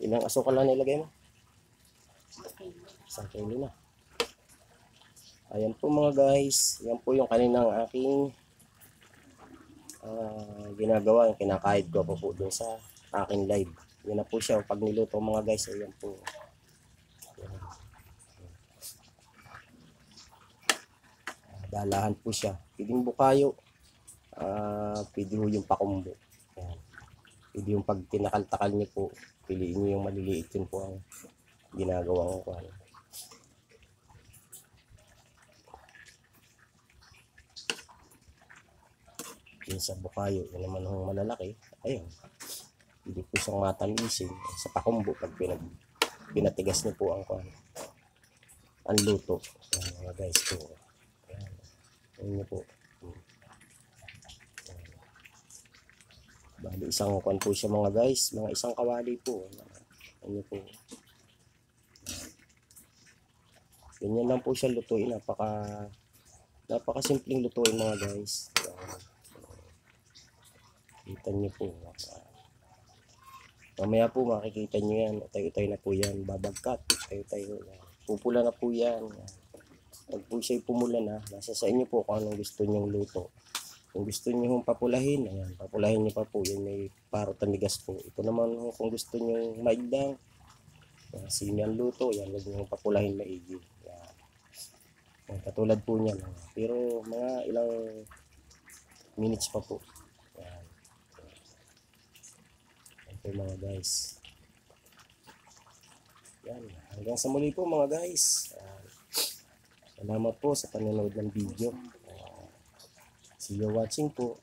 Ilang asukal na nilagay mo? 1 kilo na. Ayan po mga guys. Yan po yung kaninang aking ginagawa. Yung kinakahid ko po dun sa aking live. Yan na po siya pag niluto mga guys. Ayan po. Ayan. Dalahan po siya. Pwedeng bukayo. Pwede ho yung pakumbo. Ayan. Pwede yung pag tinakal-takal nyo po. Piliin nyo yung maliliit. Yun po ang ginagawa ko. Yung sa bukayo, yun naman hong malalaki. Ayun. Hindi po siyang matamisin sa pakumbo pag pinatigas niyo po ang luto. Ayan, mga guys po. Ayan. Ayan niyo po. Bali isang kwan po siya mga guys. Mga isang kawali po. Ayan niyo po. Ganyan lang po siya lutuin. Napaka simpleng lutuin mga guys. Kita niyo po. Mamaya po makikita nyo yan. Tayo-tayo na po yan. Babagkat. Tayo-tayo. Pupula na po yan. Pag po siya'y pumula na, nasa sa inyo po kung anong gusto nyong luto. Kung gusto nyo hong papulahin, ayan, papulahin nyo pa po. Yan may parot na migas po. Ito naman kung gusto nyo maigdang, sinian luto, yan, huwag nyo papulahin maigi. Yan, katulad po niyan. Pero mga ilang minutes pa po. Yan. Ito mga guys. Yan. Hanggang sa muli po mga guys. Salamat po sa panonood ng video. See you watching po.